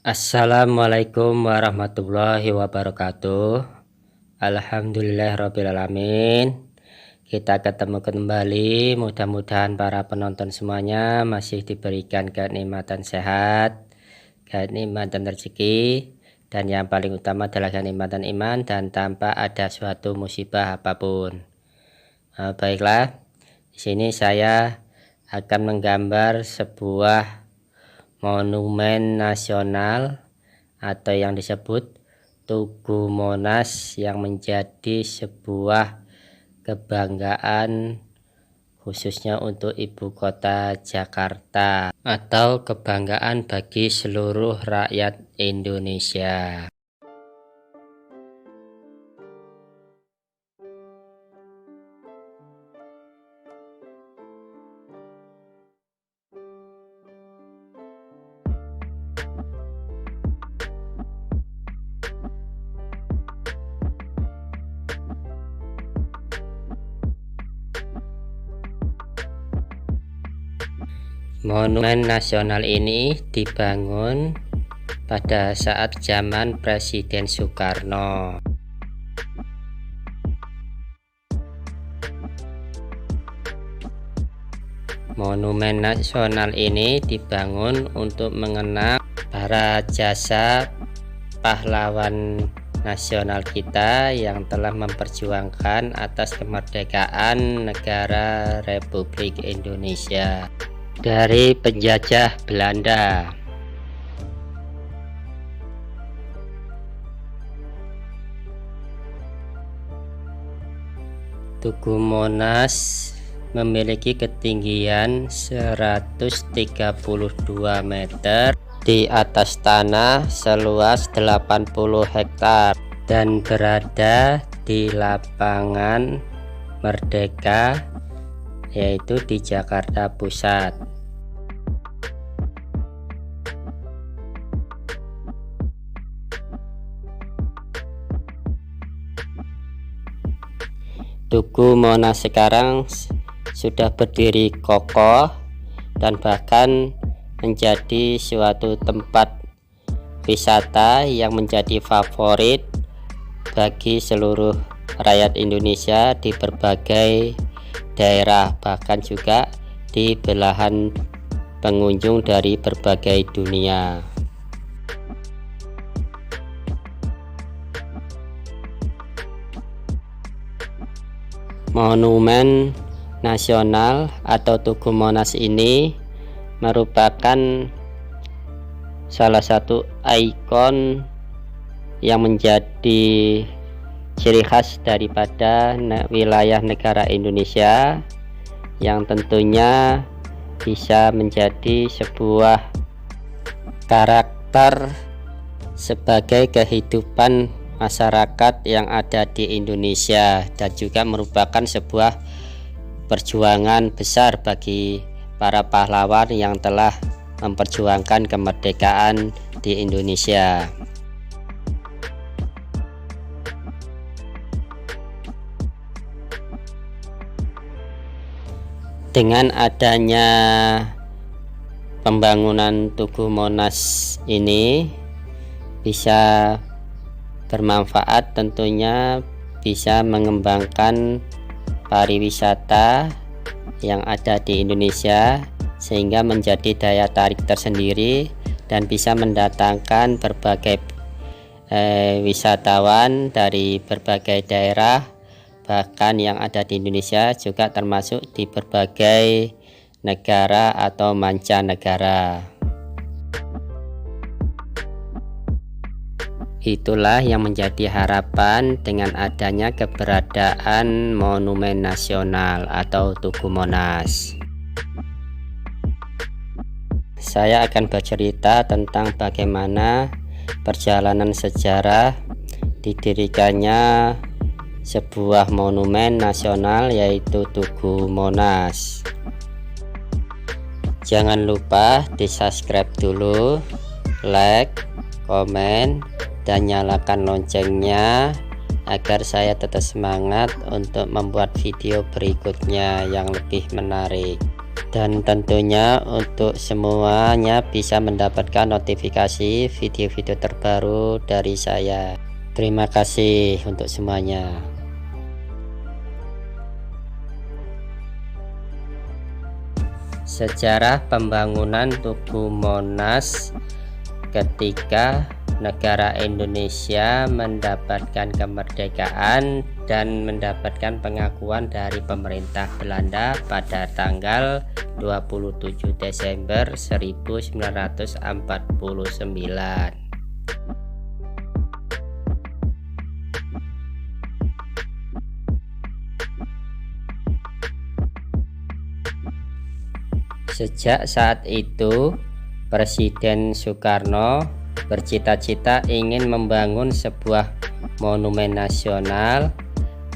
Assalamualaikum warahmatullahi wabarakatuh. Alhamdulillahirrabbilalamin. Kita ketemu kembali. Mudah-mudahan para penonton semuanya masih diberikan kenikmatan sehat, kenikmatan rezeki, dan yang paling utama adalah kenikmatan iman dan tanpa ada suatu musibah apapun. Baiklah, di sini saya akan menggambar sebuah monumen nasional atau yang disebut Tugu Monas yang menjadi sebuah kebanggaan khususnya untuk ibu kota Jakarta atau kebanggaan bagi seluruh rakyat Indonesia. Monumen nasional ini dibangun pada saat zaman Presiden Soekarno. Monumen nasional ini dibangun untuk mengenang para jasa pahlawan nasional kita yang telah memperjuangkan atas kemerdekaan negara Republik Indonesia dari penjajah Belanda. Tugu Monas memiliki ketinggian 132 meter di atas tanah seluas 80 hektar dan berada di lapangan Merdeka, yaitu di Jakarta Pusat. Tugu Monas sekarang sudah berdiri kokoh dan bahkan menjadi suatu tempat wisata yang menjadi favorit bagi seluruh rakyat Indonesia di berbagai daerah, bahkan juga di belahan pengunjung dari berbagai dunia. Monumen nasional atau Tugu Monas ini merupakan salah satu ikon yang menjadi ciri khas daripada wilayah negara Indonesia, yang tentunya bisa menjadi sebuah karakter sebagai kehidupan masyarakat yang ada di Indonesia, dan juga merupakan sebuah perjuangan besar bagi para pahlawan yang telah memperjuangkan kemerdekaan di Indonesia. Dengan adanya pembangunan Tugu Monas ini bisa bermanfaat, tentunya bisa mengembangkan pariwisata yang ada di Indonesia sehingga menjadi daya tarik tersendiri dan bisa mendatangkan berbagai wisatawan dari berbagai daerah, bahkan yang ada di Indonesia juga termasuk di berbagai negara atau mancanegara. Itulah yang menjadi harapan dengan adanya keberadaan monumen nasional atau Tugu Monas. Saya akan bercerita tentang bagaimana perjalanan sejarah didirikannya sebuah monumen nasional, yaitu Tugu Monas. Jangan lupa di subscribe dulu, like, komen, dan nyalakan loncengnya agar saya tetap semangat untuk membuat video berikutnya yang lebih menarik. Dan tentunya untuk semuanya bisa mendapatkan notifikasi video-video terbaru dari saya. Terima kasih untuk semuanya. Sejarah pembangunan Tugu Monas ketika negara Indonesia mendapatkan kemerdekaan dan mendapatkan pengakuan dari pemerintah Belanda pada tanggal 27 Desember 1949. Sejak saat itu, Presiden Soekarno bercita-cita ingin membangun sebuah monumen nasional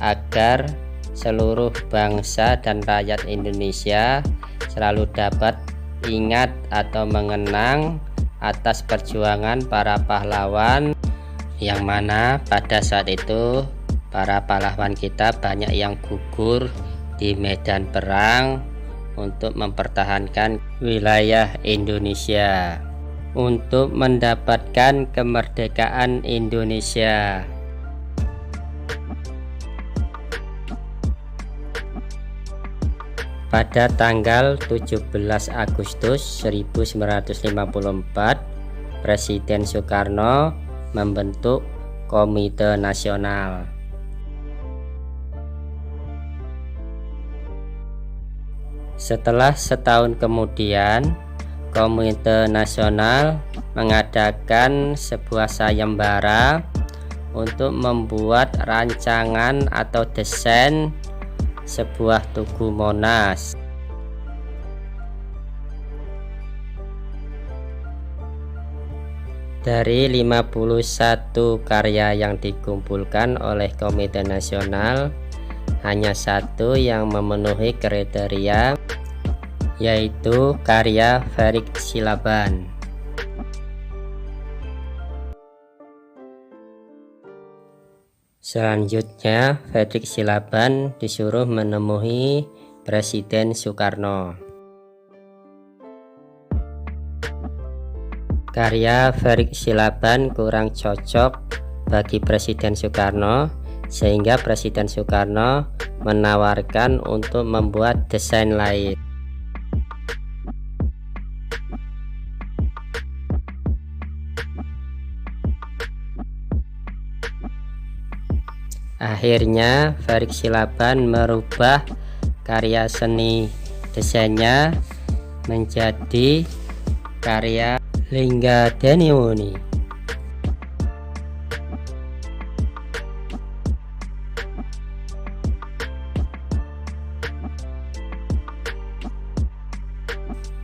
agar seluruh bangsa dan rakyat Indonesia selalu dapat ingat atau mengenang atas perjuangan para pahlawan, yang mana pada saat itu para pahlawan kita banyak yang gugur di medan perang untuk mempertahankan wilayah Indonesia, untuk mendapatkan kemerdekaan Indonesia. Pada tanggal 17 Agustus 1954, Presiden Soekarno membentuk Komite Nasional. Setelah setahun kemudian, Komite Nasional mengadakan sebuah sayembara untuk membuat rancangan atau desain sebuah Tugu Monas. Dari 51 karya yang dikumpulkan oleh Komite Nasional, hanya satu yang memenuhi kriteria, yaitu karya Ferik Silaban. Selanjutnya, Ferik Silaban disuruh menemui Presiden Soekarno. Karya Ferik Silaban kurang cocok bagi Presiden Soekarno, sehingga Presiden Soekarno menawarkan untuk membuat desain lain. Akhirnya Ferik Silaban merubah karya seni desainnya menjadi karya Lingga Deniwuni.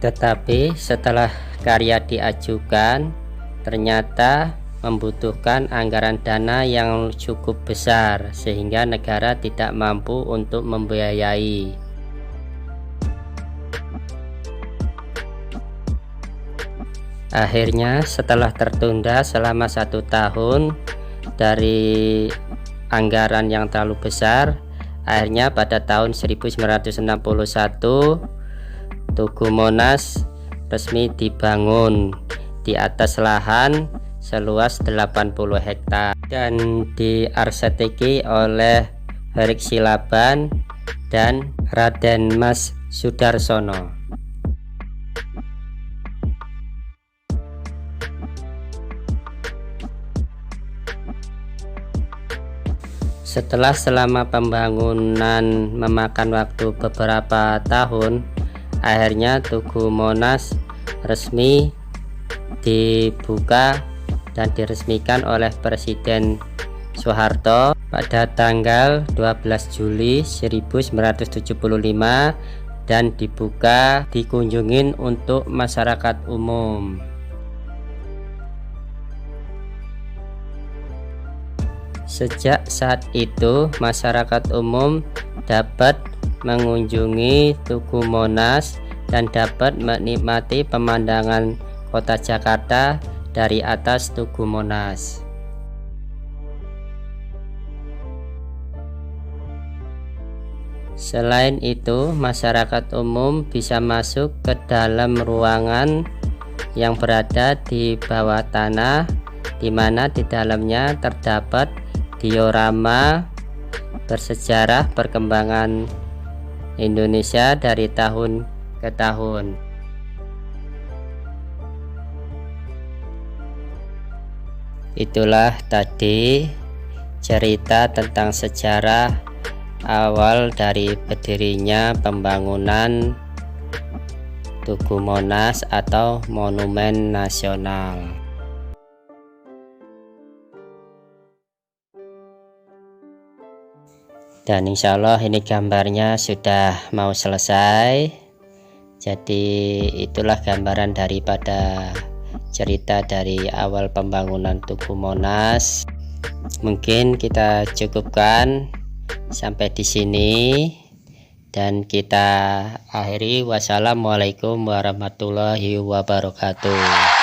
Tetapi setelah karya diajukan, ternyata membutuhkan anggaran dana yang cukup besar sehingga negara tidak mampu untuk membiayai. Akhirnya setelah tertunda selama 1 tahun dari anggaran yang terlalu besar, akhirnya pada tahun 1961 Tugu Monas resmi dibangun di atas lahan seluas 80 hektar dan diarsiteki oleh Ferik Silaban dan Raden Mas Sudarsono. Setelah selama pembangunan memakan waktu beberapa tahun, akhirnya Tugu Monas resmi dibuka dan diresmikan oleh Presiden Soeharto pada tanggal 12 Juli 1975 dan dibuka dikunjungin untuk masyarakat umum. Sejak saat itu masyarakat umum dapat mengunjungi Tugu Monas dan dapat menikmati pemandangan kota Jakarta dari atas Tugu Monas. Selain itu, masyarakat umum bisa masuk ke dalam ruangan yang berada di bawah tanah, di mana di dalamnya terdapat diorama bersejarah perkembangan Indonesia dari tahun ke tahun. Itulah tadi cerita tentang sejarah awal dari berdirinya pembangunan Tugu Monas atau Monumen Nasional. Dan insya Allah ini gambarnya sudah mau selesai. Jadi itulah gambaran daripada cerita dari awal pembangunan Tugu Monas. Mungkin kita cukupkan sampai di sini dan kita akhiri. Wassalamualaikum warahmatullahi wabarakatuh.